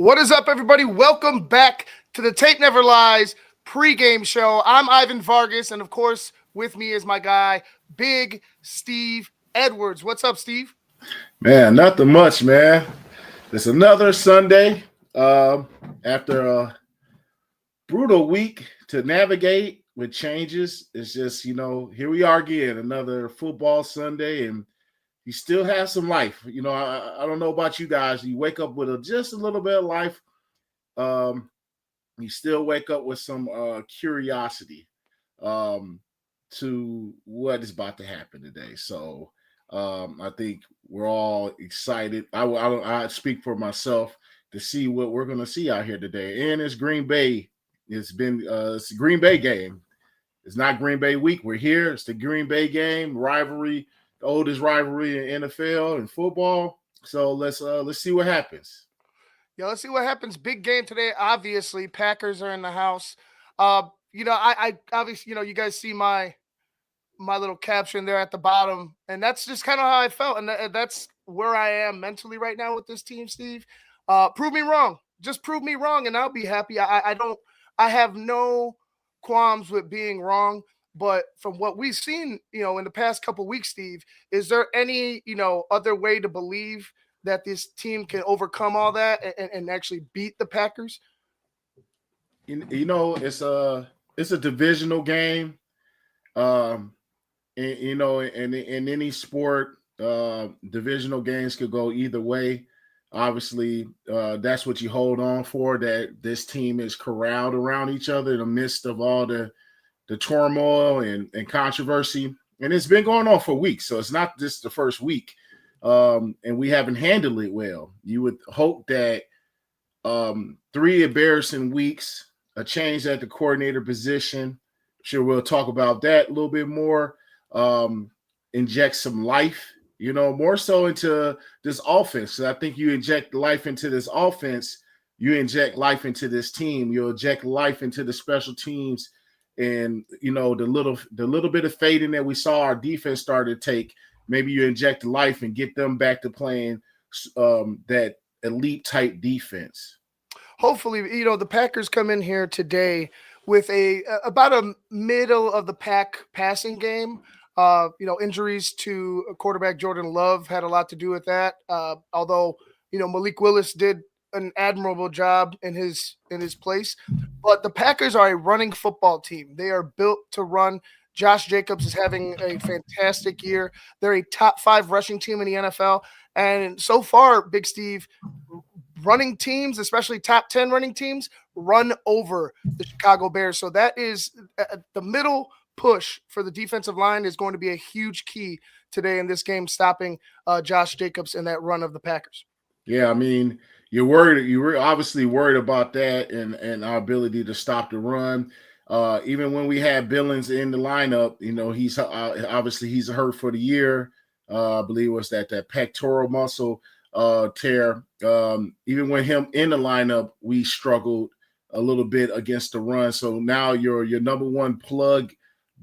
What is up, everybody? Welcome back to the Tape Never Lies pregame show. I'm Ivan Vargas, and of course, with me is my guy, Big Steve Edwards. What's up, Steve? Man, nothing much, man. It's another Sunday after a brutal week to navigate with changes. It's just, here we are again, another football Sunday, and you still have some life. I don't know about you guys. You wake up with just a little bit of life. You still wake up with some curiosity to what is about to happen today. So I think we're all excited. I speak for myself to see what we're going to see out here today. And it's Green Bay. It's a Green Bay game. It's not Green Bay week. We're here. It's the Green Bay game rivalry, the oldest rivalry in NFL and football. So let's see what happens. Yeah, let's see what happens. Big game today. Obviously, Packers are in the house. I obviously, you guys see my little caption there at the bottom, and that's just kind of how I felt, and that's where I am mentally right now with this team, Steve. Prove me wrong. Just prove me wrong, and I'll be happy. I have no qualms with being wrong. But from what we've seen, in the past couple weeks, Steve, is there any, other way to believe that this team can overcome all that and actually beat the Packers? It's a divisional game. In any sport, divisional games could go either way. Obviously, that's what you hold on for, that this team is corralled around each other in the midst of all the turmoil and controversy. And it's been going on for weeks, so it's not just the first week. And we haven't handled it well. You would hope that 3 embarrassing weeks, a change at the coordinator position. I'm sure we'll talk about that a little bit more. Inject some life, more so into this offense. So I think you inject life into this offense, you inject life into this team, you inject life into the special teams, and the little bit of fading that we saw our defense start to take. Maybe you inject life and get them back to playing that elite type defense. Hopefully, the Packers come in here today with about a middle of the pack passing game. Injuries to quarterback Jordan Love had a lot to do with that. Although, Malik Willis did an admirable job in his place. But the Packers are a running football team. They are built to run. Josh Jacobs is having a fantastic year. They're a top 5 rushing team in the NFL. And so far, Big Steve, running teams, especially top 10 running teams, run over the Chicago Bears. So that is the middle push for the defensive line is going to be a huge key today in this game, stopping Josh Jacobs in that run of the Packers. Yeah, I mean, you're worried. You were obviously worried about that and our ability to stop the run. Even when we had Billings in the lineup, he's obviously he's hurt for the year. I believe it was that pectoral muscle tear. Even with him in the lineup, we struggled a little bit against the run. So now your number one plug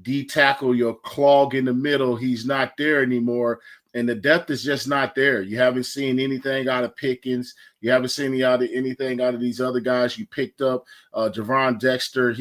D tackle, your clog in the middle, he's not there anymore. And the depth is just not there. You haven't seen anything out of Pickens. You haven't seen anything out of these other guys you picked up. Javon Dexter,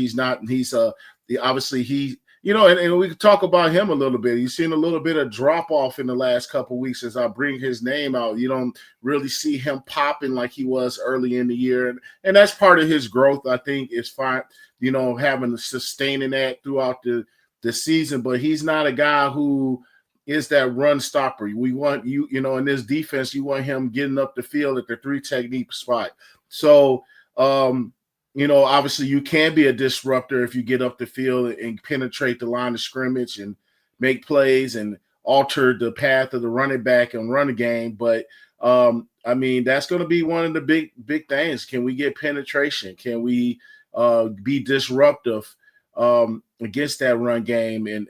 obviously and we could talk about him a little bit. You've seen a little bit of drop off in the last couple of weeks as I bring his name out. You don't really see him popping like he was early in the year. And that's part of his growth, I think, is fine, having sustaining that throughout the season. But he's not a guy who is that run stopper. We want in this defense, you want him getting up the field at the 3 technique spot. So, obviously you can be a disruptor if you get up the field and penetrate the line of scrimmage and make plays and alter the path of the running back and run the game. But, that's going to be one of the big things. Can we get penetration? Can we be disruptive against that run game? And,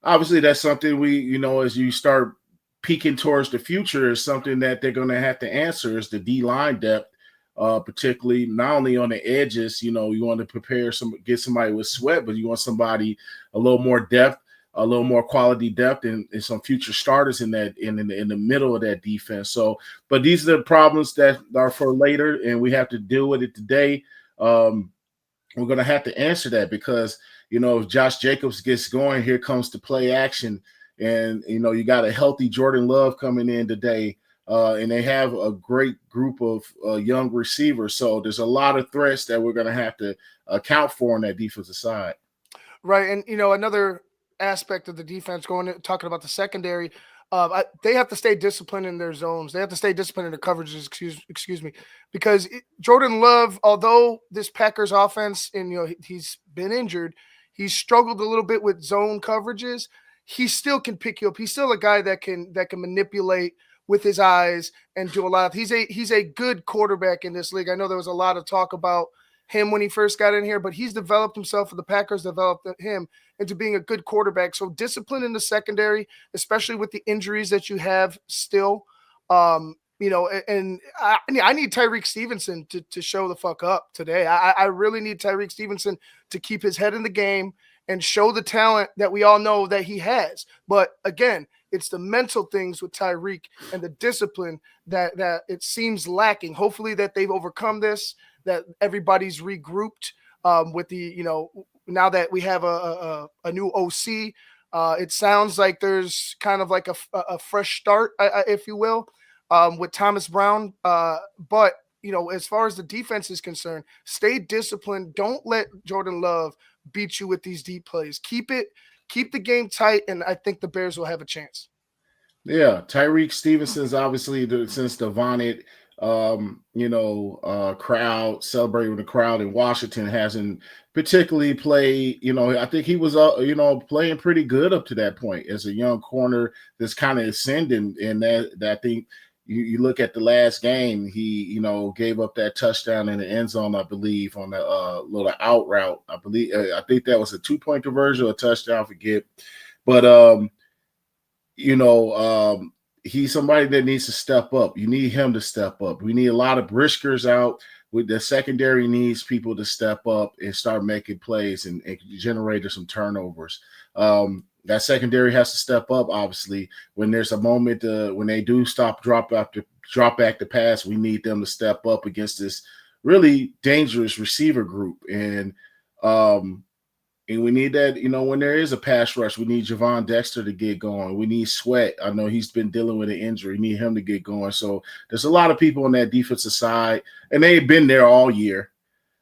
obviously, that's something we, as you start peeking towards the future, is something that they're going to have to answer is the D-line depth, particularly not only on the edges. You want to get somebody with sweat, but you want somebody a little more depth a little more quality depth and some future starters in that in the middle of that defense. So, but these are the problems that are for later, and we have to deal with it today. We're going to have to answer that because, if Josh Jacobs gets going, here comes the play action. And, you got a healthy Jordan Love coming in today. And they have a great group of young receivers. So there's a lot of threats that we're going to have to account for on that defensive side. Right. And, another aspect of the defense talking about the secondary, they have to stay disciplined in their zones. They have to stay disciplined in their coverages, excuse me, because Jordan Love, although this Packers offense, and, he's been injured, he's struggled a little bit with zone coverages. He still can pick you up. He's still a guy that can manipulate with his eyes and do a lot. He's a good quarterback in this league. I know there was a lot of talk about him when he first got in here, but he's developed himself, and the Packers developed him into being a good quarterback. So discipline in the secondary, especially with the injuries that you have still, and I need Tyreek Stevenson to show the fuck up today. I really need Tyreek Stevenson to keep his head in the game and show the talent that we all know that he has. But again, it's the mental things with Tyreek and the discipline that it seems lacking. Hopefully that they've overcome this, that everybody's regrouped with the, now that we have a new OC. It sounds like there's kind of like a fresh start, if you will, with Thomas Brown. But, as far as the defense is concerned, stay disciplined. Don't let Jordan Love beat you with these deep plays. Keep the game tight, and I think the Bears will have a chance. Yeah, Tyreek Stevenson's obviously since the vaunted, crowd celebrating with the crowd in Washington hasn't particularly played. I think he was, playing pretty good up to that point as a young corner that's kind of ascending. And that I think you look at the last game, he, gave up that touchdown in the end zone, I believe, on the little out route. I think that was a 2-point conversion or a touchdown, I forget. But, he's somebody that needs to step up. You need him to step up. We need a lot of briskers out. With the secondary needs people to step up and start making plays and generate some turnovers. That secondary has to step up, obviously. When there's a moment when they do drop back to pass, we need them to step up against this really dangerous receiver group. And we need that, when there is a pass rush, we need Javon Dexter to get going. We need Sweat. I know he's been dealing with an injury. We need him to get going. So there's a lot of people on that defensive side, and they've been there all year.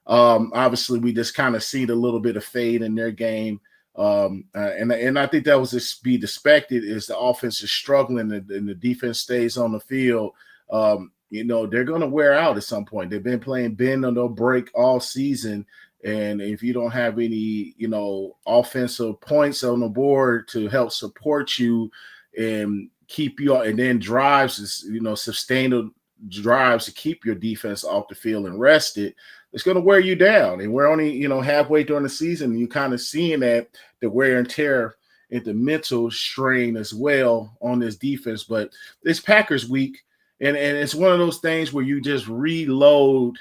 Obviously, we just kind of seen a little bit of fade in their game. And I think that was to be expected is the offense is struggling and the defense stays on the field. They're going to wear out at some point. They've been playing bend or no break all season. And if you don't have any, offensive points on the board to help support you and keep you, and then drives, sustained drives to keep your defense off the field and rested, it's going to wear you down. And we're only, halfway during the season. And you kind of seeing that the wear and tear and the mental strain as well on this defense. But it's Packers week. And it's one of those things where you just reload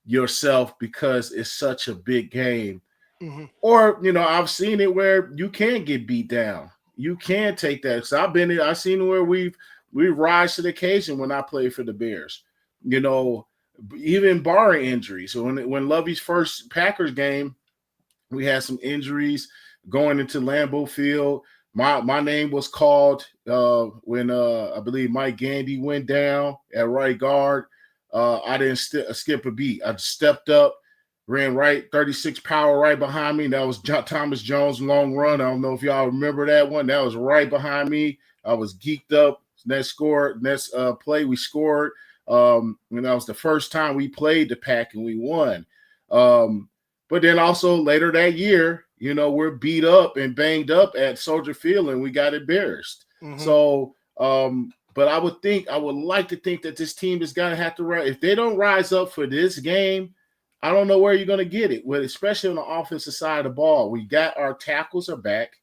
yourself because it's such a big game. Mm-hmm. Or, I've seen it where you can get beat down. You can take that. So I've seen where we rise to the occasion when I played for the Bears. Even barring injuries. So when Lovey's first Packers game, we had some injuries going into Lambeau Field. My name was called when I believe Mike Gandy went down at right guard. I didn't skip a beat. I just stepped up, ran right, 36 power right behind me. That was Thomas Jones' long run. I don't know if y'all remember that one. That was right behind me. I was geeked up. Next play we scored. That was the first time we played the Pack and we won. But then also later that year, we're beat up and banged up at Soldier Field and we got embarrassed. Mm-hmm. So, but I would like to think that this team is going to have to rise. If they don't rise up for this game, I don't know where you're going to get it. Well, especially on the offensive side of the ball, we got our tackles are back.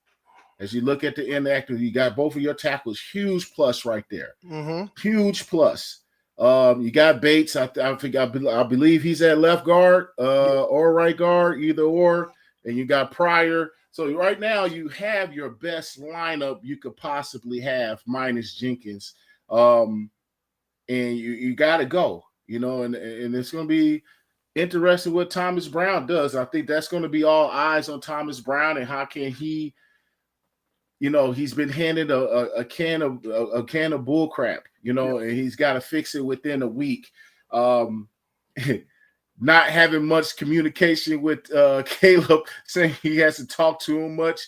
As you look at the inactive, you got both of your tackles. Huge plus right there. Mm-hmm. Huge plus. You got Bates. I believe he's at left guard or right guard, either or. And you got Pryor So right now you have your best lineup you could possibly have minus Jenkins. And you got to go, and it's going to be interesting what Thomas Brown does. I think that's going to be all eyes on Thomas Brown and how can he, he's been handed a can of bull crap, and he's got to fix it within a week. Not having much communication with Caleb, saying he has to talk to him much.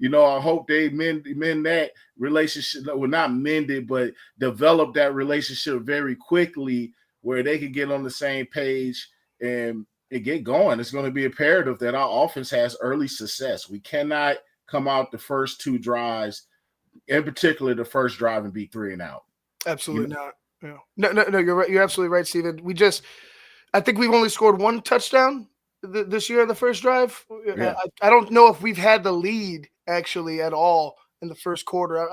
I hope they mend that relationship. Well, not mend it, but develop that relationship very quickly where they can get on the same page and get going. It's going to be imperative that our offense has early success. We cannot come out the first two drives, in particular the first drive, and be 3 and out. Absolutely not. Yeah. No, you're right. You're absolutely right, Steven. I think we've only scored 1 touchdown this year on the first drive. Yeah. I don't know if we've had the lead actually at all in the first quarter.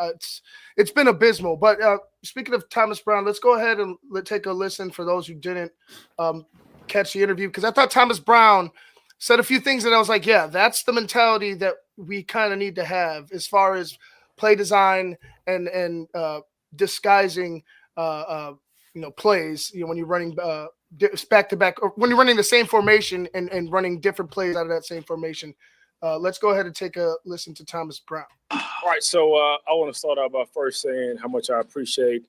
It's been abysmal. But speaking of Thomas Brown, let's go ahead and take a listen for those who didn't catch the interview, because I thought Thomas Brown said a few things that I was like, yeah, that's the mentality that we kind of need to have as far as play design and disguising plays. When you're running back to back, or when you're running the same formation and running different plays out of that same formation. Let's go ahead and take a listen to Thomas Brown. All right, so I want to start out by first saying how much I appreciate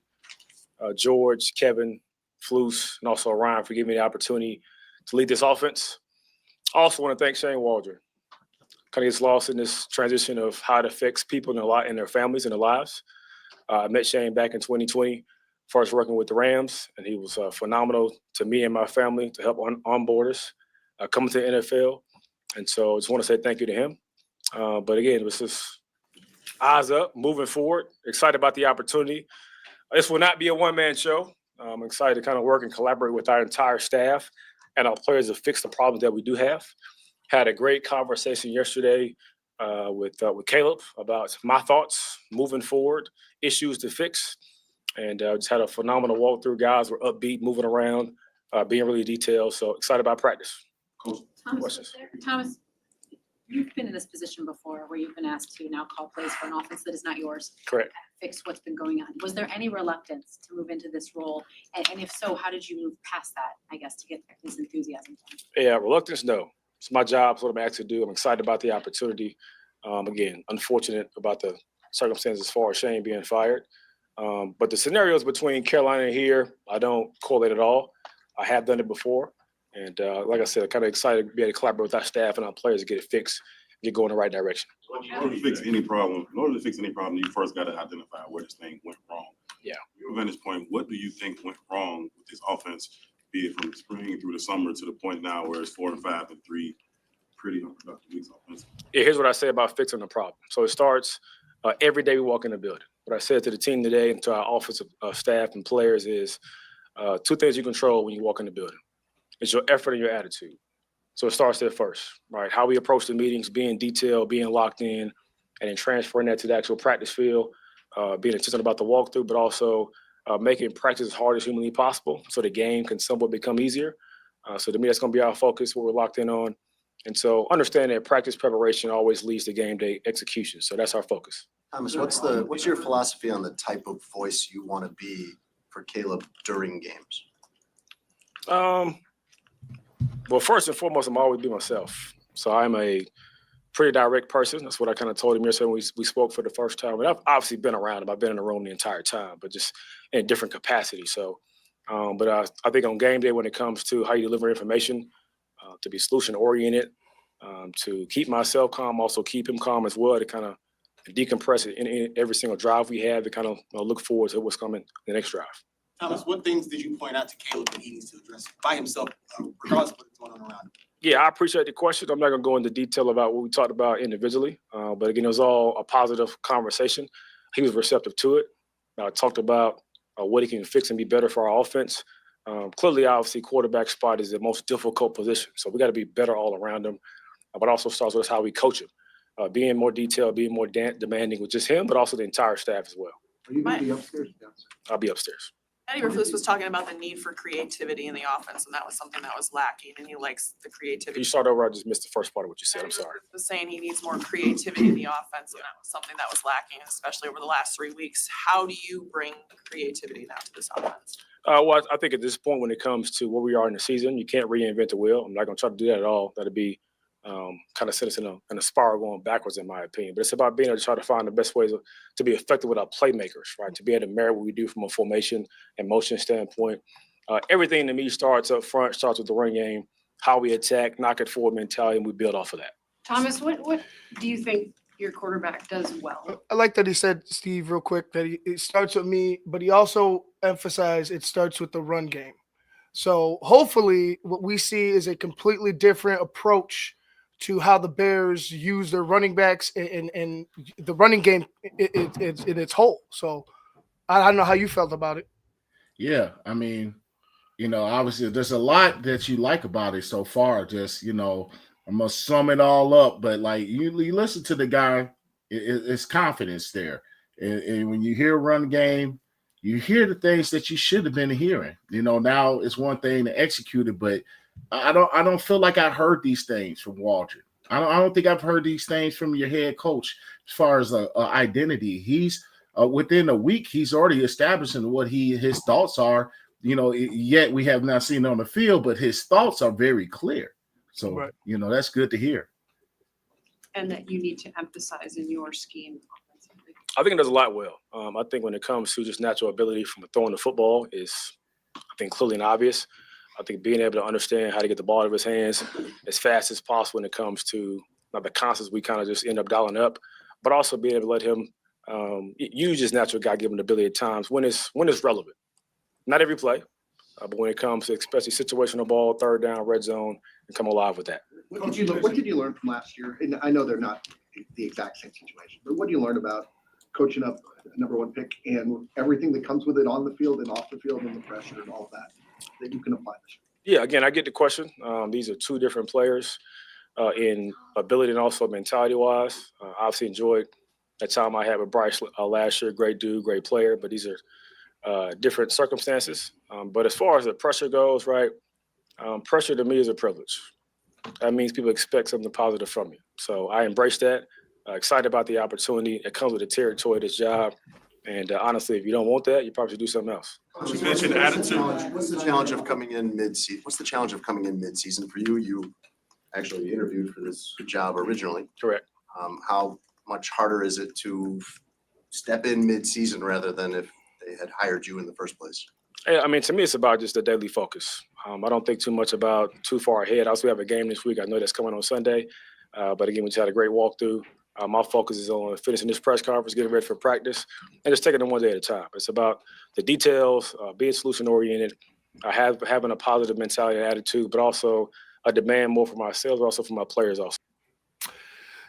George, Kevin, Flus, and also Ryan for giving me the opportunity to lead this offense. I also want to thank Shayne Marsaw. Kind of gets lost in this transition of how it affects people in their families and their lives. I met Shayne back in 2020, first working with the Rams, and he was phenomenal to me and my family to help onboard us coming to the NFL. And so I just want to say thank you to him. But again, it was just eyes up, moving forward, excited about the opportunity. This will not be a one-man show. I'm excited to kind of work and collaborate with our entire staff and our players to fix the problems that we do have. Had a great conversation yesterday with Caleb about my thoughts moving forward, issues to fix. And just had a phenomenal walkthrough. Guys were upbeat, moving around, being really detailed. So excited about practice. Cool. Thomas, you've been in this position before where you've been asked to now call plays for an offense that is not yours. Correct. Fix what's been going on. Was there any reluctance to move into this role? And if so, how did you move past that, I guess, to get this enthusiasm? Yeah, reluctance, no. It's my job. It's what I'm asked to do. I'm excited about the opportunity. Again, unfortunate about the circumstances as far as Shayne being fired. But the scenarios between Carolina and here, I don't correlate at all. I have done it before. And like I said, kind of excited to be able to collaborate with our staff and our players to get it fixed, get going in the right direction. In order to fix any problem, you first got to identify where this thing went wrong. Yeah. From your vantage point, what do you think went wrong with this offense, be it from the spring through the summer to the point now where it's 4 and 5 and 3 pretty unproductive weeks offensively? Yeah, here's what I say about fixing the problem. So it starts every day we walk in the building. What I said to the team today and to our offensive staff and players is 2 things you control when you walk in the building. It's your effort and your attitude. So it starts there first, right? How we approach the meetings, being detailed, being locked in, and then transferring that to the actual practice field, being intentional about the walkthrough, but also making practice as hard as humanly possible so the game can somewhat become easier. So to me, that's going to be our focus, what we're locked in on. And so understand that practice preparation always leads to game day execution. So that's our focus. Thomas, what's your philosophy on the type of voice you want to be for Caleb during games? Well, first and foremost, I'm always be myself. So I'm a pretty direct person. That's what I kind of told him yesterday when we spoke for the first time. And I've obviously been around him. I've been in the room the entire time, but just in a different capacity. So, but I think on game day, when it comes to how you deliver information, to be solution-oriented, to keep myself calm, also keep him calm as well, to kind of decompress it in every single drive we have, to kind of look forward to what's coming the next drive. Thomas, what things did you point out to Caleb that he needs to address by himself, regardless of what's going on around him? Yeah, I appreciate the question. I'm not going to go into detail about what we talked about individually, but again, it was all a positive conversation. He was receptive to it. I talked about what he can fix and be better for our offense. Clearly, obviously, quarterback spot is the most difficult position, so we got to be better all around him. But also starts with how we coach him, being more detailed, being more demanding with just him, but also the entire staff as well. Are you going to be upstairs? I'll be upstairs. Eberflus was talking about the need for creativity in the offense, and that was something that was lacking, and he likes the Can creativity. you start over? I just missed the first part of what you said. I'm sorry. Eberflus was saying he needs more creativity in the offense, and that was something that was lacking, especially over the last 3 weeks. How do you bring creativity now to this offense? Well, I think at this point, when it comes to where we are in the season, you can't reinvent the wheel. I'm not going to try to do that at all. That'd be kind of set us in a spiral going backwards, in my opinion. But it's about being able to try to find the best ways to be effective with our playmakers, right? To be able to marry what we do from a formation and motion standpoint. Everything to me starts up front, starts with the run game, how we attack, knock it forward mentality, and we build off of that. Thomas, what do you think your quarterback does well? I like that he said, Steve, real quick, that it starts with me, but he also emphasized it starts with the run game. So hopefully what we see is a completely different approach to how the Bears use their running backs and the running game in its whole. So I don't know how you felt about it. Yeah, I mean, obviously there's a lot that you like about it so far. Just, I'm gonna sum it all up, but like you listen to the guy, it's confidence there. And when you hear run game, you hear the things that you should have been hearing. Now it's one thing to execute it, but I don't feel like I heard these things from Waldron. I don't think I've heard these things from your head coach as far as a identity. He's within a week, he's already establishing what his thoughts are. Yet we have not seen it on the field, but his thoughts are very clear. So, Right. That's good to hear. And that you need to emphasize in your scheme offensively. I think it does a lot well. I think when it comes to just natural ability from throwing the football is, I think, clearly and obvious. I think being able to understand how to get the ball out of his hands as fast as possible when it comes to the concepts we kind of just end up dialing up, but also being able to let him use his natural God-given ability at times when it's relevant. Not every play, but when it comes to especially situational ball, third down, red zone, and come alive with that. What did you learn from last year? And I know they're not the exact same situation, but what did you learn about coaching up a number one pick and everything that comes with it on the field and off the field and the pressure and all of that you can apply this year? Yeah, again, I get the question. These are two different players in ability and also mentality-wise. Obviously enjoyed that time I had with Bryce last year. Great dude, great player, but these are different circumstances. But as far as the pressure goes, right, pressure to me is a privilege. That means people expect something positive from you. So I embrace that. Excited about the opportunity. It comes with the territory of this job. And honestly, if you don't want that, you probably should do something else. You mentioned attitude. What's the challenge of coming in mid-season? What's the challenge of coming in mid-season for you? You actually interviewed for this job originally. Correct. How much harder is it to step in mid-season rather than if they had hired you in the first place? I mean, to me, it's about just the daily focus. I don't think too much about too far ahead. I also have a game this week. I know that's coming on Sunday. But again, we just had a great walkthrough. My focus is on finishing this press conference, getting ready for practice, and just taking them one day at a time. It's about the details, being solution-oriented, having a positive mentality and attitude, but also a demand more from ourselves, but also from our players also.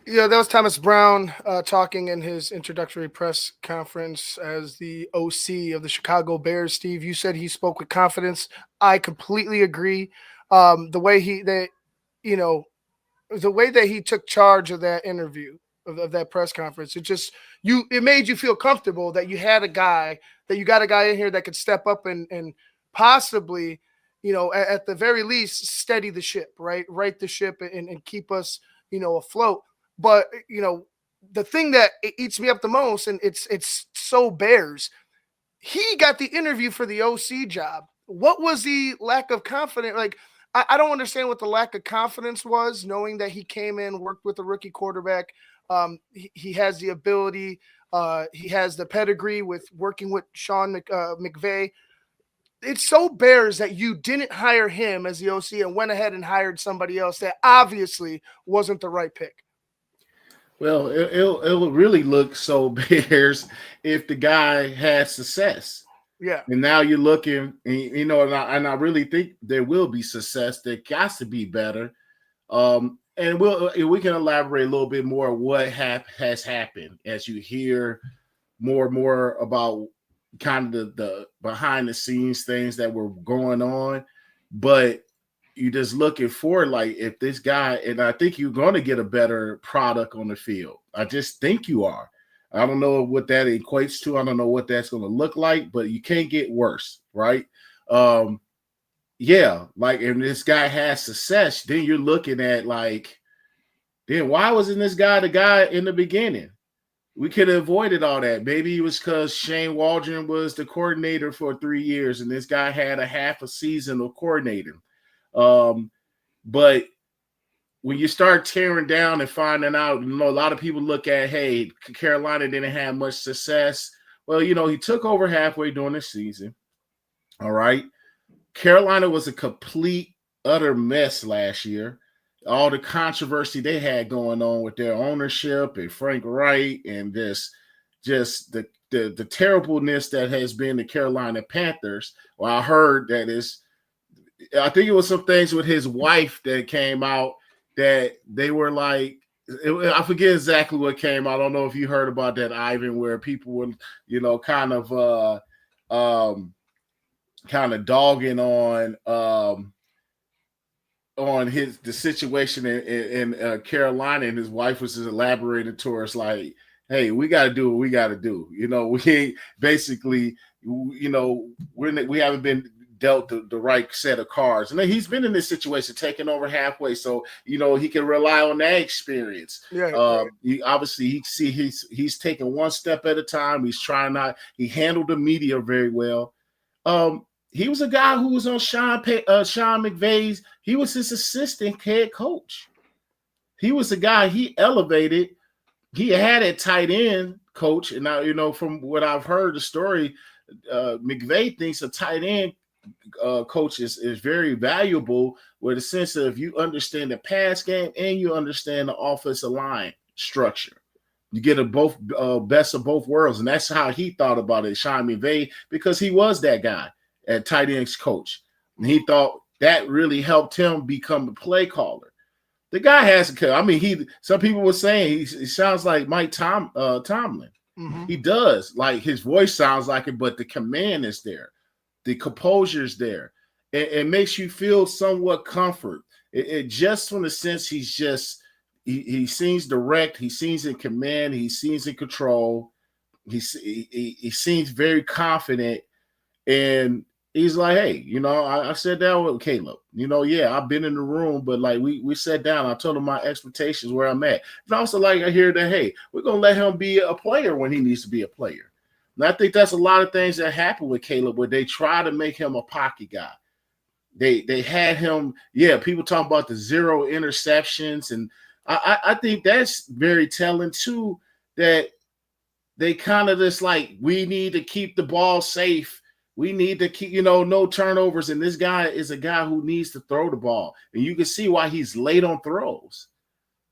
Yeah, that was Thomas Brown talking in his introductory press conference as the OC of the Chicago Bears. Steve, you said he spoke with confidence. I completely agree. The way that he took charge of that interview, of that press conference, it made you feel comfortable that you got a guy in here that could step up and possibly, at the very least, steady the ship, right the ship and keep us, afloat. But, the thing that eats me up the most, and it's so Bears, he got the interview for the OC job. What was the lack of confidence? Like, I don't understand what the lack of confidence was, knowing that he came in, worked with a rookie quarterback. He has the ability. He has the pedigree with working with Sean McVay. It's so Bears that you didn't hire him as the OC and went ahead and hired somebody else that obviously wasn't the right pick. Well, it'll really look so Bears if the guy has success. Yeah. And now you're looking, and I really think there will be success. There got to be better. And we can elaborate a little bit more what has happened as you hear more and more about kind of the behind the scenes things that were going on. But you're just looking for, like, if this guy, and I think you're going to get a better product on the field. I just think you are. I don't know what that equates to. I don't know what that's going to look like, but you can't get worse, right? Yeah, like, if this guy has success, then you're looking at like, then why wasn't this guy the guy in the beginning? We could have avoided all that. Maybe it was because Shane Waldron was the coordinator for 3 years, and this guy had a half a season of coordinating. But when you start tearing down and finding out, a lot of people look at, hey, Carolina didn't have much success. Well, he took over halfway during the season. All right. Carolina was a complete, utter mess last year. All the controversy they had going on with their ownership and Frank Wright and just the terribleness that has been the Carolina Panthers. Well, I heard I think it was some things with his wife that came out that they were like, I forget exactly what came out. I don't know if you heard about that, Ivan, where people were, kind of dogging on the situation in Carolina, and his wife was just elaborating to us like, hey, we got to do what we got to do. We ain't basically, we haven't been dealt the right set of cards. And then he's been in this situation, taking over halfway, so he can rely on that experience. Yeah. He's taking one step at a time. He handled the media very well. He was a guy who was on Sean McVay's. He was his assistant head coach. He was a guy he elevated. He had a tight end coach, and now from what I've heard the story, McVay thinks a tight end coach is very valuable, with a sense of you understand the pass game and you understand the offensive line structure. You get best of both worlds, and that's how he thought about it, Sean McVay, because he was that guy at tight ends coach, and he thought that really helped him become a play caller. The guy has some people were saying he sounds like Mike Tomlin. Mm-hmm. He does. Like, his voice sounds like it, but the command is there. The composure's there. It makes you feel somewhat comfort. It just from the sense he seems direct. He seems in command. He seems in control. He seems very confident. And he's like, hey, I sat down with Caleb. I've been in the room, but like we sat down. I told him my expectations, where I'm at. And also, like, I hear that, hey, we're going to let him be a player when he needs to be a player. And I think that's a lot of things that happen with Caleb, where they try to make him a pocket guy. They had him, people talk about the 0 interceptions. And I think that's very telling too, that they kind of just like, we need to keep the ball safe. We need to keep, no turnovers. And this guy is a guy who needs to throw the ball. And you can see why he's late on throws.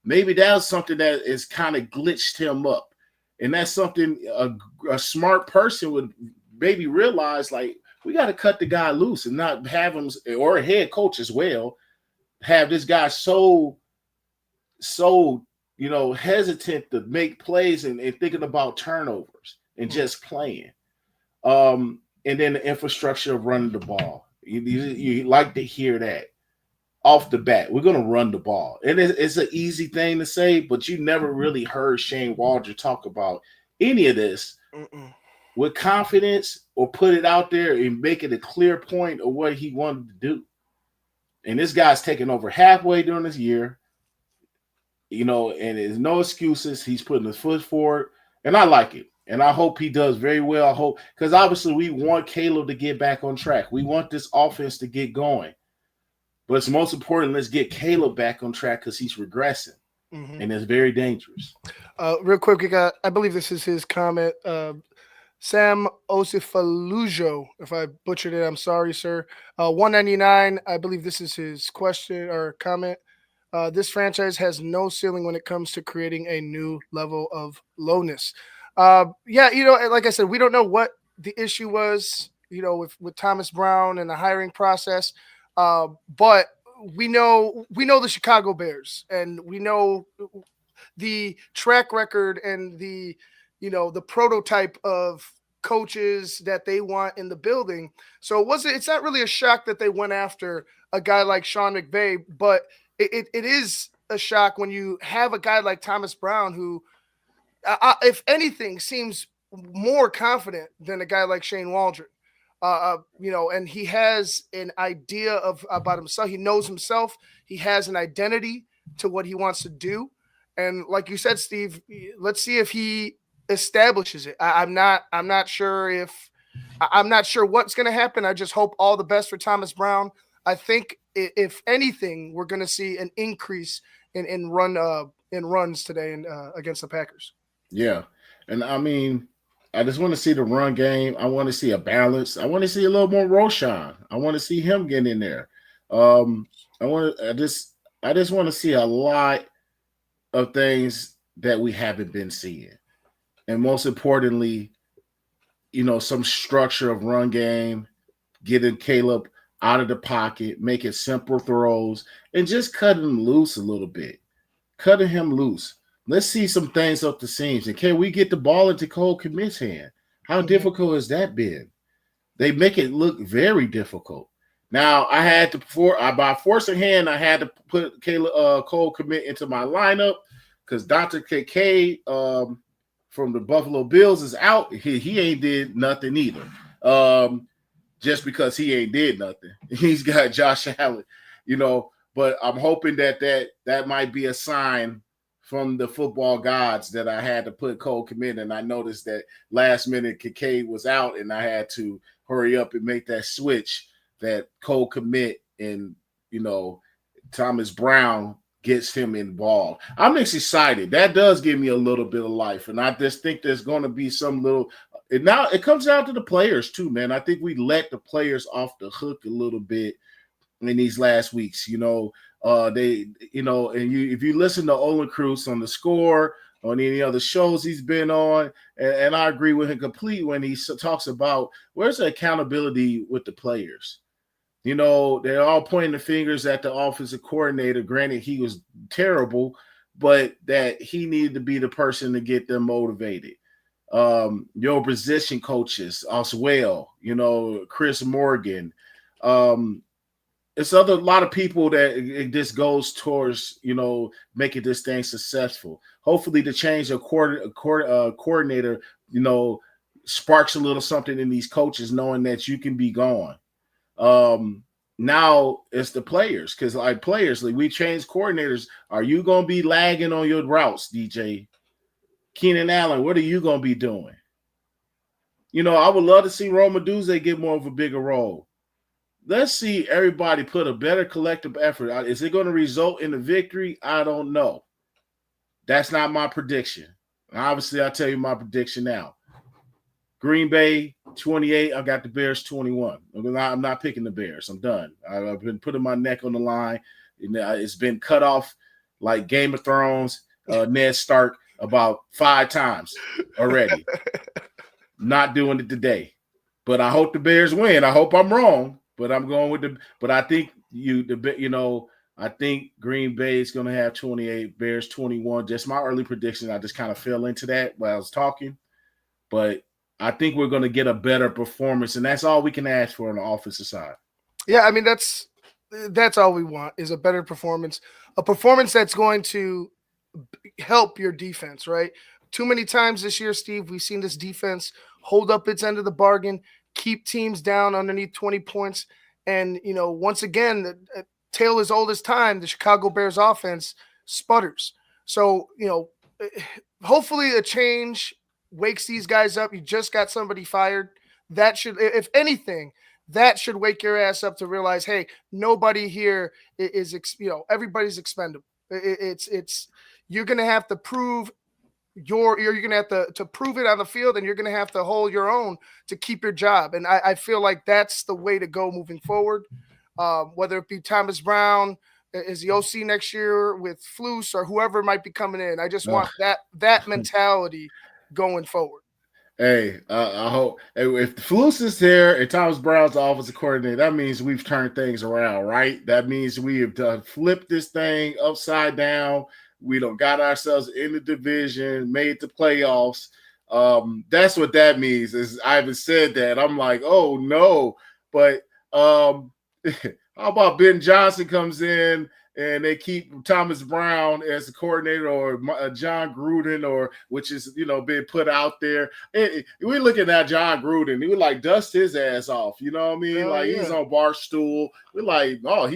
Maybe that was something that is kind of glitched him up. And that's something a smart person would maybe realize, like, we got to cut the guy loose and not have him, or a head coach as well, have this guy so hesitant to make plays and thinking about turnovers and just playing. And then the infrastructure of running the ball. You like to hear that off the bat. We're going to run the ball. And it's an easy thing to say, but you never really heard Shane Waldron talk about any of this with confidence, or put it out there and make it a clear point of what he wanted to do. And this guy's taking over halfway during this year, and there's no excuses. He's putting his foot forward, and I like it. And I hope he does very well. I hope, because obviously we want Caleb to get back on track. We want this offense to get going. But it's most important, let's get Caleb back on track, because he's regressing, and it's very dangerous. Real quick, we got, I believe this is his comment. Sam Osifalujo, if I butchered it, I'm sorry, sir. 199, I believe this is his question or comment. This franchise has no ceiling when it comes to creating a new level of lowness. Like I said, we don't know what the issue was, with Thomas Brown and the hiring process. But we know the Chicago Bears, and we know the track record and the prototype of coaches that they want in the building. So it's not really a shock that they went after a guy like Sean McVay, but it is a shock when you have a guy like Thomas Brown, who if anything, seems more confident than a guy like Shane Waldron. And he has an idea about himself. He knows himself. He has an identity to what he wants to do. And like you said, Steve, let's see if he establishes it. I'm not sure what's going to happen. I just hope all the best for Thomas Brown. I think if anything, we're going to see an increase in runs today against the Packers. Yeah. And I mean, I just want to see the run game. I want to see a balance. I want to see a little more Roshan. I want to see him get in there. I just want to see a lot of things that we haven't been seeing. And most importantly, some structure of run game, getting Caleb out of the pocket, making simple throws, and just cutting him loose a little bit. Cutting him loose. Let's see some things up the seams. And can we get the ball into Cole Kmet's hand? How difficult has that been? They make it look very difficult. Now, I had to, by force of hand, I had to put Cole Kmet into my lineup because Dr. KK from the Buffalo Bills is out. He ain't did nothing either. Just because he ain't did nothing. He's got Josh Allen, but I'm hoping that might be a sign from the football gods that I had to put Cole Kmet, and I noticed that last minute Kincaid was out, and I had to hurry up and make that switch that Cole Kmet and Thomas Brown gets him involved. I'm excited. That does give me a little bit of life, and I just think there's going to be some little. And now it comes down to the players too, man. I think we let the players off the hook a little bit in these last weeks. If you listen to Olin Cruz on The Score, on any other shows he's been on, and I agree with him completely when he talks about where's the accountability with the players. They're all pointing the fingers at the offensive coordinator. Granted, he was terrible, but that he needed to be the person to get them motivated. Your position coaches as well, Chris Morgan. It's a lot of people that it just goes towards, making this thing successful. Hopefully the change of coordinator, sparks a little something in these coaches knowing that you can be gone. Now it's the players because we changed coordinators. Are you going to be lagging on your routes, DJ? Keenan Allen, what are you going to be doing? I would love to see Roma Duze get more of a bigger role. Let's see everybody put a better collective effort out. Is it going to result in a victory? I don't know. That's not my prediction. Obviously, I'll tell you my prediction now. Green Bay, 28. I got the Bears, 21. I'm not picking the Bears. I'm done. I've been putting my neck on the line. It's been cut off like Game of Thrones, Ned Stark, about 5 times already. Not doing it today. But I hope the Bears win. I hope I'm wrong. But I'm going with but I think I think Green Bay is going to have 28, Bears 21. Just my early prediction. I just kind of fell into that while I was talking. But I think we're going to get a better performance, and that's all we can ask for on the offensive side. Yeah, I mean, that's all we want is a better performance, a performance that's going to help your defense, right? Too many times this year, Steve, we've seen this defense hold up its end of the bargain, keep teams down underneath 20 points. And, once again, the tale as old as time, the Chicago Bears offense sputters. So, hopefully a change wakes these guys up. You just got somebody fired. That should, if anything, that should wake your ass up to realize, hey, nobody here is everybody's expendable. It's you're going to have to prove you're going to have to prove it on the field, and you're going to have to hold your own to keep your job. And I feel like that's the way to go moving forward. Whether it be Thomas Brown is the OC next year with Flus or whoever might be coming in. I just want that mentality going forward. Hey, I hope if Flus is there and Thomas Brown's the offensive coordinator, that means we've turned things around, right? That means we have flipped this thing upside down. We don't got ourselves in the division, made the playoffs. That's what that means. Is Ivan said that. I'm like, oh no. But how about Ben Johnson comes in and they keep Thomas Brown as the coordinator, or John Gruden, or which is being put out there. We're looking at John Gruden. He would like dust his ass off. You know what I mean? Hell Like yeah. he's on Barstool. We're like, oh,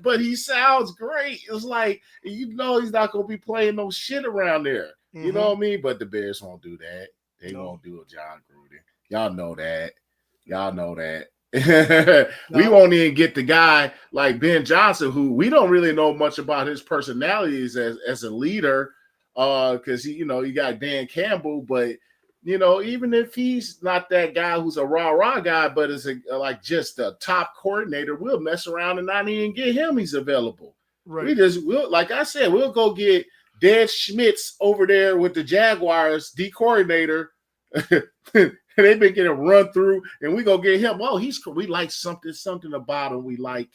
but he sounds great. It's like he's not gonna be playing no shit around there. You know what I mean? But the Bears won't do that. They won't do a John Gruden. Y'all know that. We won't even get the guy like Ben Johnson, who we don't really know much about his personalities as a leader, because he got Dan Campbell, but even if he's not that guy who's a rah guy, but is like just a top coordinator, we'll mess around and not even get him. He's available. Right. We'll like I said, we'll go get Dan Schmitz over there with the Jaguars, D coordinator. They've been getting run through, and we go get him. Oh, we like something about him. We like.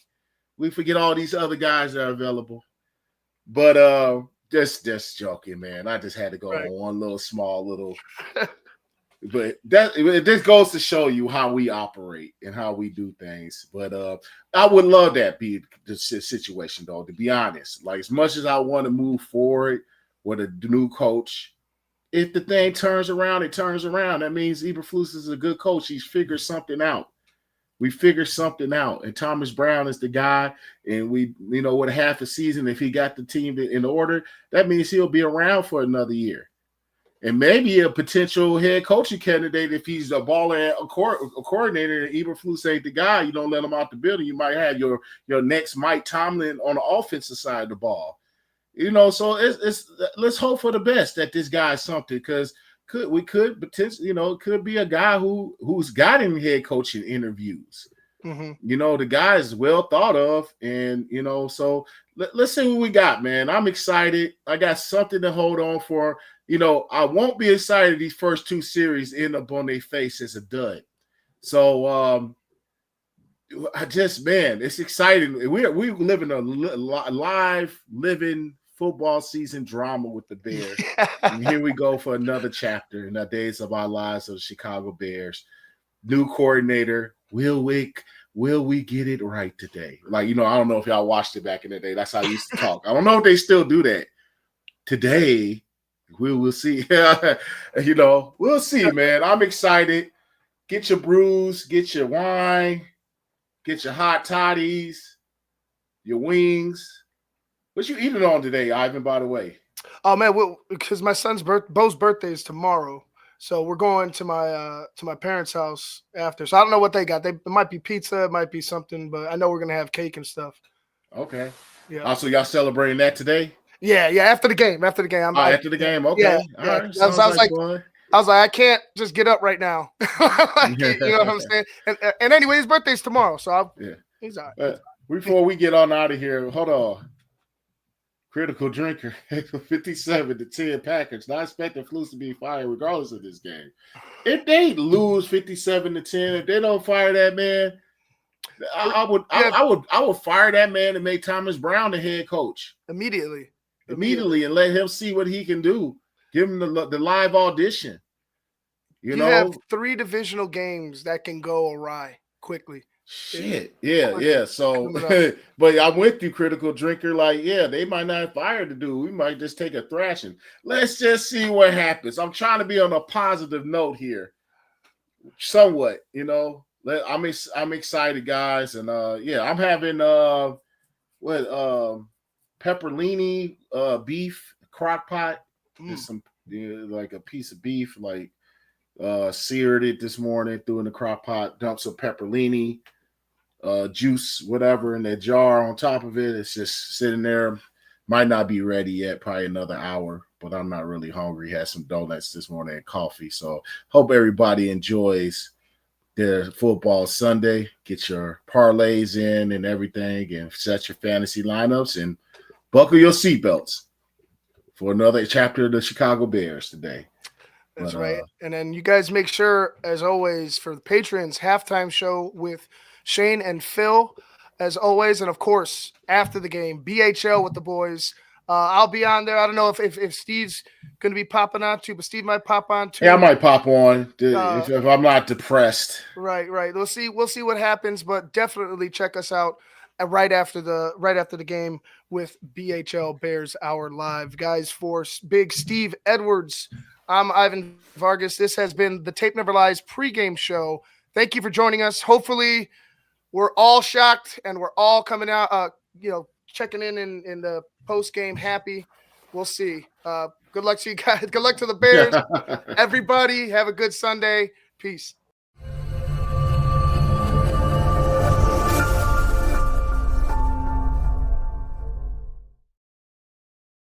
We forget all these other guys that are available. But just joking, man. I just had to go on one small little. But this goes to show you how we operate and how we do things. But I would love that be the situation, though. To be honest, like as much as I want to move forward with a new coach. If the thing turns around, it turns around. That means Eberflus is a good coach. He's figured something out. We figured something out. And Thomas Brown is the guy. And we, with a half a season, if he got the team in order, that means he'll be around for another year. And maybe a potential head coaching candidate if he's a baller and a coordinator, and Eberflus ain't the guy. You don't let him out the building. You might have your next Mike Tomlin on the offensive side of the ball. So it's let's hope for the best that this guy is something, because could potentially, it could be a guy who's gotten head coaching interviews. The guy is well thought of, and so let's see what we got, man. I'm excited. I got something to hold on for. I won't be excited these first two series end up on their face as a dud. So it's exciting. We're living a live living football season drama with the Bears. And here we go for another chapter in the days of our lives of the Chicago Bears. New coordinator. Will we get it right today? Like, I don't know if y'all watched it back in the day. That's how I used to talk. I don't know if they still do that. Today, we'll see. We'll see, man. I'm excited. Get your brews, get your wine, get your hot toddies, your wings. What you eating on today, Ivan, by the way? Oh man, because my son's Bo's birthday is tomorrow, so we're going to my parents' house after. So I don't know what they got. It might be pizza, it might be something, but I know we're gonna have cake and stuff. Okay. Yeah. Also, y'all celebrating that today? Yeah. After the game. After the game. After the game. Okay. Yeah. All right. I was like, fun. I was like, I can't just get up right now. You know what I'm saying? And anyway, his birthday's tomorrow, so he's all right. Before we get on out of here, hold on. Critical drinker, 57-10 Packers. Not expecting Flus to be fired regardless of this game. If they lose 57-10, if they don't fire that man, I would fire that man and make Thomas Brown the head coach immediately, and let him see what he can do. Give him the live audition. You have 3 divisional games that can go awry quickly. Shit. Yeah. So, but I went through critical drinker. Like, they might not fire the dude. We might just take a thrashing. Let's just see what happens. I'm trying to be on a positive note here. Somewhat, I'm excited, guys. And I'm having pepperoni beef crock pot. Just some like a piece of beef, like seared it this morning, threw in the crock pot, dumped some pepperoni. Juice, whatever, in that jar on top of it. It's just sitting there. Might not be ready yet, probably another hour, but I'm not really hungry. Had some donuts this morning and coffee. So hope everybody enjoys their football Sunday. Get your parlays in and everything, and set your fantasy lineups, and buckle your seatbelts for another chapter of the Chicago Bears today. That's right. And then you guys make sure, as always, for the patrons, halftime show with Shayne and Phil, as always, and of course after the game, BHL with the boys. I'll be on there. I don't know if Steve's going to be popping on too, but Steve might pop on too. Yeah, I might pop on if I'm not depressed. Right. We'll see what happens, but definitely check us out right after the game with BHL Bears Hour Live. Guys, for Big Steve Edwards, I'm Ivan Vargas. This has been the Tape Never Lies pregame show. Thank you for joining us. Hopefully we're all shocked and we're all coming out, checking in the post game happy. We'll see. Good luck to you guys. Good luck to the Bears. Everybody have a good Sunday. Peace.